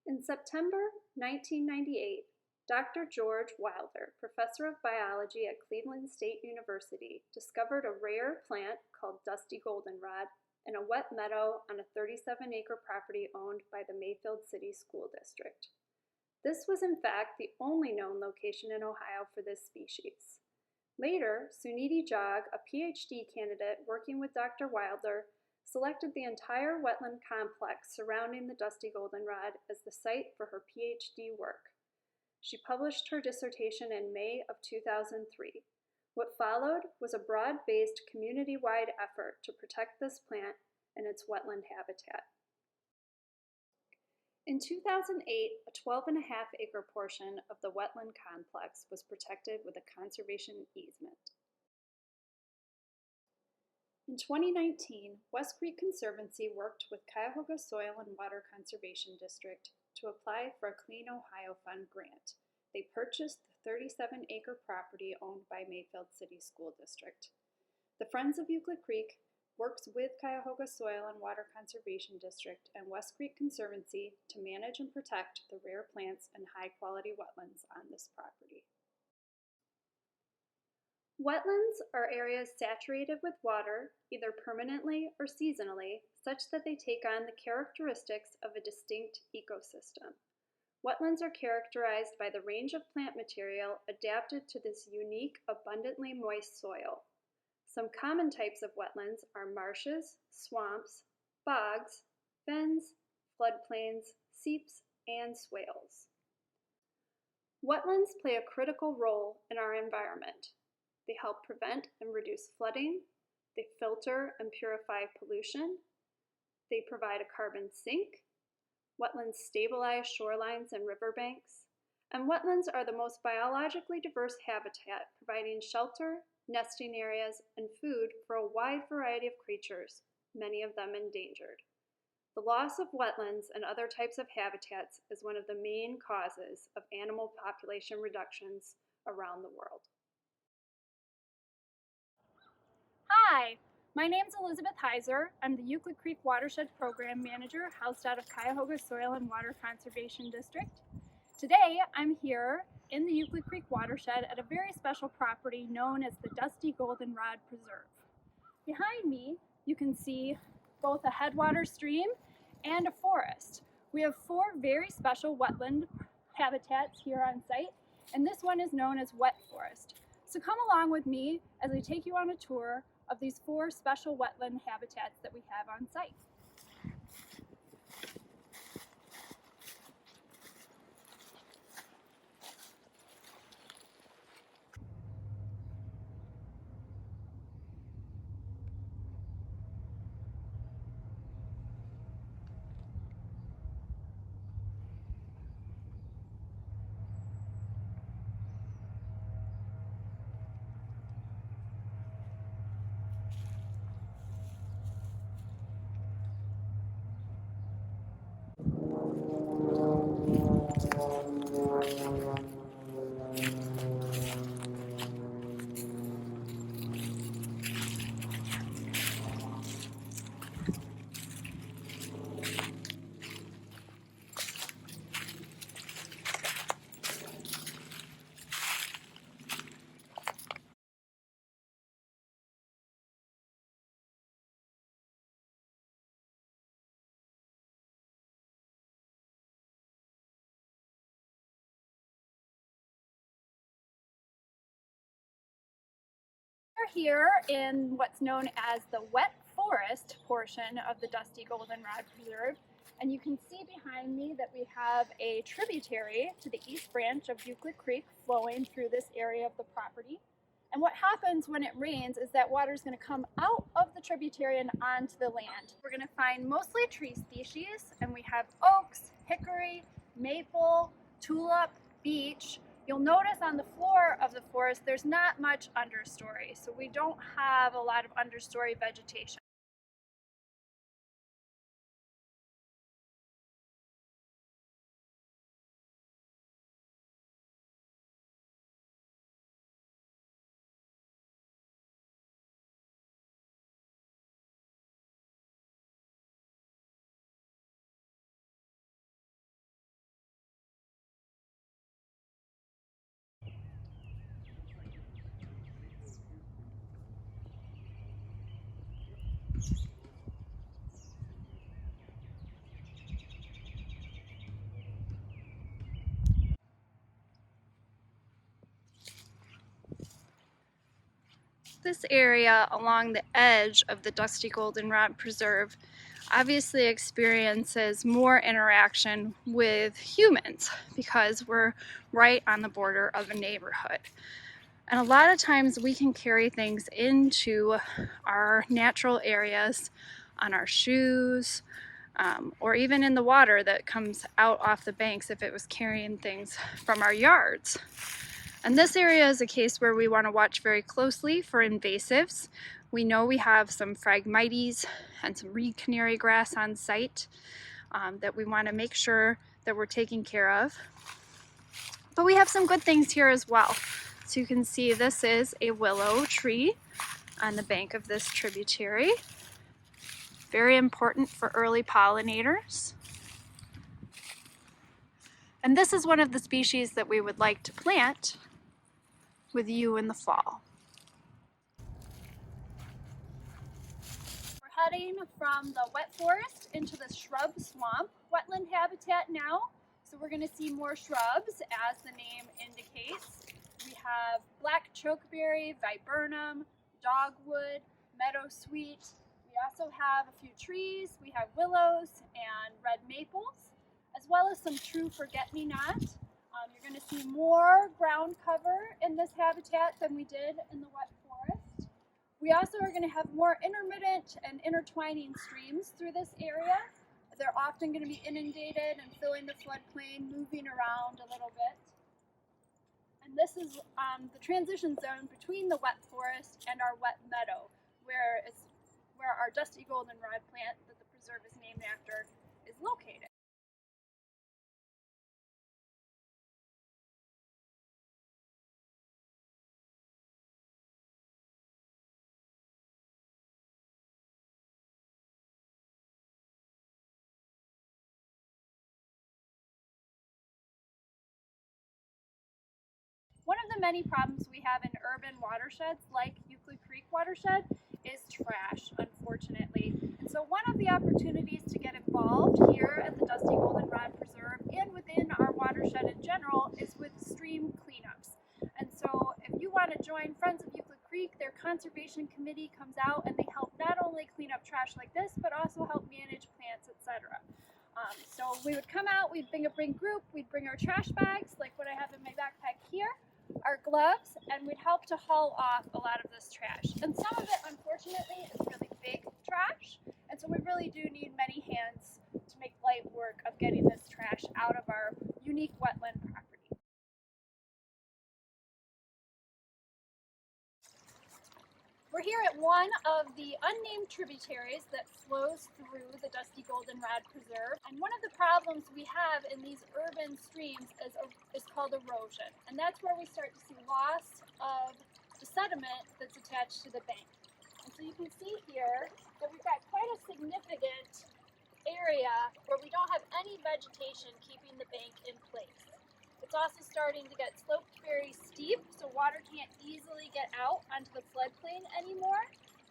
In September 1998, Dr. George Wilder, professor of biology at Cleveland State University, discovered a rare plant called dusty goldenrod in a wet meadow on a 37-acre property owned by the Mayfield City School District. This was in fact the only known location in Ohio for this species. Later, Suniti Jog, a PhD candidate working with Dr. Wilder, selected the entire wetland complex surrounding the dusty goldenrod as the site for her PhD work. She published her dissertation in May of 2003. What followed was a broad-based community-wide effort to protect this plant and its wetland habitat. In 2008, a 12.5-acre portion of the wetland complex was protected with a conservation easement. In 2019, West Creek Conservancy worked with Cuyahoga Soil and Water Conservation District to apply for a Clean Ohio Fund grant. They purchased the 37-acre property owned by Mayfield City School District. The Friends of Euclid Creek works with Cuyahoga Soil and Water Conservation District and West Creek Conservancy to manage and protect the rare plants and high-quality wetlands on this property. Wetlands are areas saturated with water, either permanently or seasonally, such that they take on the characteristics of a distinct ecosystem. Wetlands are characterized by the range of plant material adapted to this unique, abundantly moist soil. Some common types of wetlands are marshes, swamps, bogs, fens, floodplains, seeps, and swales. Wetlands play a critical role in our environment. They help prevent and reduce flooding. They filter and purify pollution. They provide a carbon sink. Wetlands stabilize shorelines and riverbanks. And wetlands are the most biologically diverse habitat, providing shelter, nesting areas, and food for a wide variety of creatures, many of them endangered. The loss of wetlands and other types of habitats is one of the main causes of animal population reductions around the world. Hi, my name is Elizabeth Heiser. I'm the Euclid Creek Watershed Program Manager housed out of Cuyahoga Soil and Water Conservation District. Today, I'm here in the Euclid Creek Watershed at a very special property known as the Dusty Goldenrod Preserve. Behind me, you can see both a headwater stream and a forest. We have 4 very special wetland habitats here on site, and this one is known as wet forest. So come along with me as I take you on a tour of these 4 special wetland habitats that we have on site. We're here in what's known as the wet forest portion of the Dusty Goldenrod Preserve, and you can see behind me that we have a tributary to the east branch of Euclid Creek flowing through this area of the property. And what happens when it rains is that water is going to come out of the tributary and onto the land. We're going to find mostly tree species, and we have oaks, hickory, maple, tulip, beech. You'll notice on the floor of the forest there's not much understory, so we don't have a lot of understory vegetation. This area along the edge of the Dusty Goldenrod Preserve obviously experiences more interaction with humans because we're right on the border of a neighborhood. And a lot of times we can carry things into our natural areas on our shoes, or even in the water that comes out off the banks if it was carrying things from our yards. And this area is a case where we want to watch very closely for invasives. We know we have some Phragmites and some reed canary grass on site that we want to make sure that we're taking care of. But we have some good things here as well. So you can see this is a willow tree on the bank of this tributary. Very important for early pollinators. And this is one of the species that we would like to plant with you in the fall. We're heading from the wet forest into the shrub swamp wetland habitat now. So we're going to see more shrubs, as the name indicates. We have black chokeberry, viburnum, dogwood, meadowsweet. We also have a few trees. We have willows and red maples, as well as some true forget-me-not. You're going to see more ground cover in this habitat than we did in the wet forest. We also are going to have more intermittent and intertwining streams through this area. They're often going to be inundated and filling the floodplain, moving around a little bit. And this is the transition zone between the wet forest and our wet meadow, where our dusty goldenrod plant that the preserve is named after is located. One of the many problems we have in urban watersheds like Euclid Creek watershed is trash, unfortunately. And so one of the opportunities to get involved here at the Dusty Goldenrod Preserve and within our watershed in general is with stream cleanups. And so if you want to join Friends of Euclid Creek, their conservation committee comes out and they help not only clean up trash like this, but also help manage plants, etc. So we would come out, we'd bring a group, we'd bring our trash bags, like what I have in my backpack here, our gloves, and we'd help to haul off a lot of this trash. And some of it, unfortunately, is really big trash, and so we really do need many hands to make light work of getting this trash out of our unique wetland property. We're here at one of the unnamed tributaries that flows through the Dusty Goldenrod Preserve. And one of the problems we have in these urban streams is called erosion. And that's where we start to see loss of the sediment that's attached to the bank. And so you can see here that we've got quite a significant area where we don't have any vegetation keeping the bank in place. It's also starting to get sloped very steep, so water can't easily get out onto the floodplain anymore,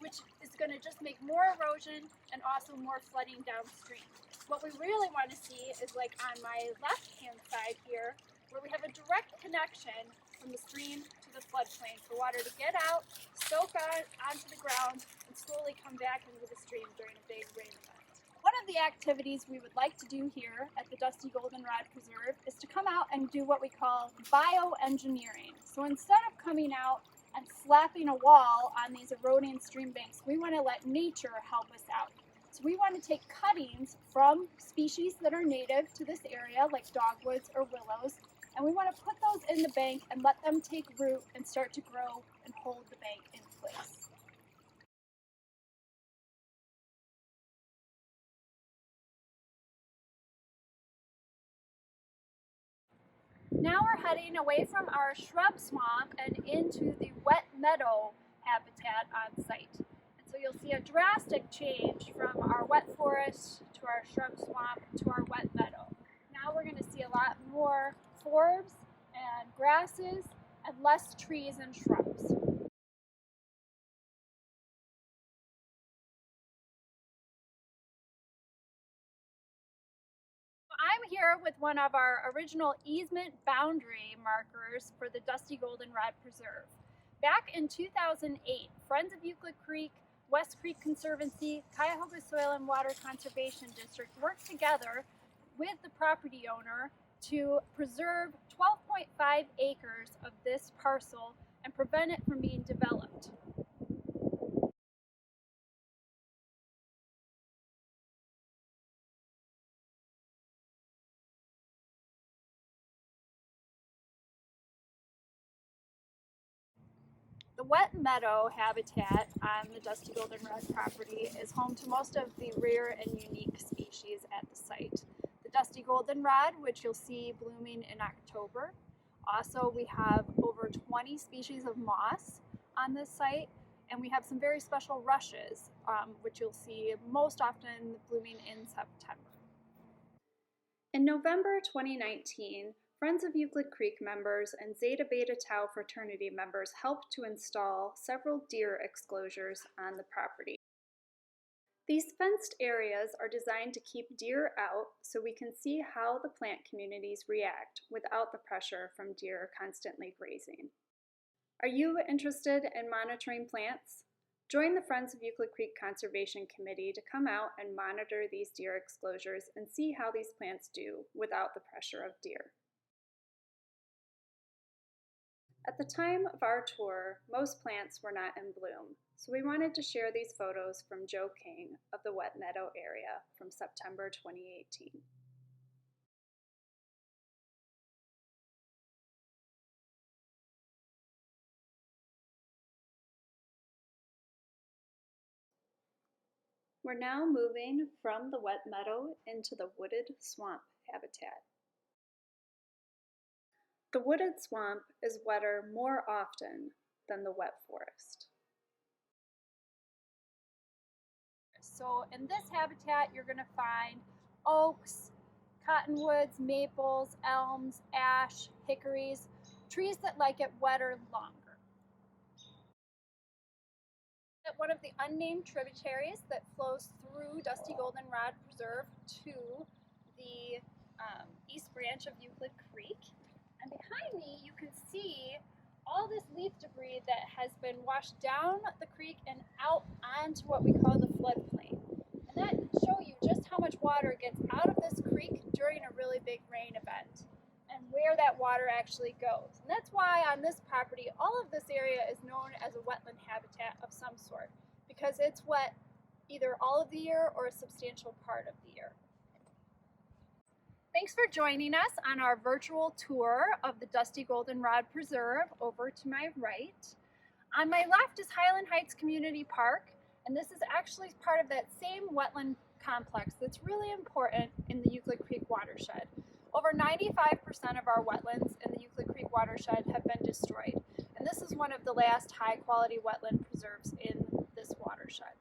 which is going to just make more erosion and also more flooding downstream. What we really want to see is like on my left-hand side here, where we have a direct connection from the stream to the floodplain for water to get out, soak onto the ground, and slowly come back into the stream during a big rain event. One of the activities we would like to do here at the Dusty Goldenrod Preserve is to come out and do what we call bioengineering. So instead of coming out and slapping a wall on these eroding stream banks, we want to let nature help us out. So we want to take cuttings from species that are native to this area, like dogwoods or willows, and we want to put those in the bank and let them take root and start to grow and hold the bank in place. Now we're heading away from our shrub swamp and into the wet meadow habitat on site. And so you'll see a drastic change from our wet forest to our shrub swamp to our wet meadow. Now we're going to see a lot more forbs and grasses and less trees and shrubs. I'm here with one of our original easement boundary markers for the Dusty Goldenrod Preserve. Back in 2008, Friends of Euclid Creek, West Creek Conservancy, Cuyahoga Soil and Water Conservation District worked together with the property owner to preserve 12.5 acres of this parcel and prevent it from being developed. The wet meadow habitat on the dusty goldenrod property is home to most of the rare and unique species at the site. The dusty goldenrod, which you'll see blooming in October. Also, we have over 20 species of moss on this site, and we have some very special rushes, which you'll see most often blooming in September. In November 2019, Friends of Euclid Creek members and Zeta Beta Tau fraternity members helped to install several deer exclosures on the property. These fenced areas are designed to keep deer out so we can see how the plant communities react without the pressure from deer constantly grazing. Are you interested in monitoring plants? Join the Friends of Euclid Creek Conservation Committee to come out and monitor these deer exclosures and see how these plants do without the pressure of deer. At the time of our tour, most plants were not in bloom, so we wanted to share these photos from Joe King of the Wet Meadow area from September 2018. We're now moving from the wet meadow into the wooded swamp habitat. The wooded swamp is wetter more often than the wet forest. So in this habitat, you're going to find oaks, cottonwoods, maples, elms, ash, hickories, trees that like it wetter longer. At one of the unnamed tributaries that flows through Dusty Goldenrod Preserve to the east branch of Euclid Creek. And behind me, you can see all this leaf debris that has been washed down the creek and out onto what we call the floodplain. And that shows you just how much water gets out of this creek during a really big rain event and where that water actually goes. And that's why on this property, all of this area is known as a wetland habitat of some sort, because it's wet either all of the year or a substantial part of the year. Thanks for joining us on our virtual tour of the Dusty Goldenrod Preserve over to my right. On my left is Highland Heights Community Park, and this is actually part of that same wetland complex that's really important in the Euclid Creek watershed. Over 95% of our wetlands in the Euclid Creek watershed have been destroyed, and this is one of the last high-quality wetland preserves in this watershed.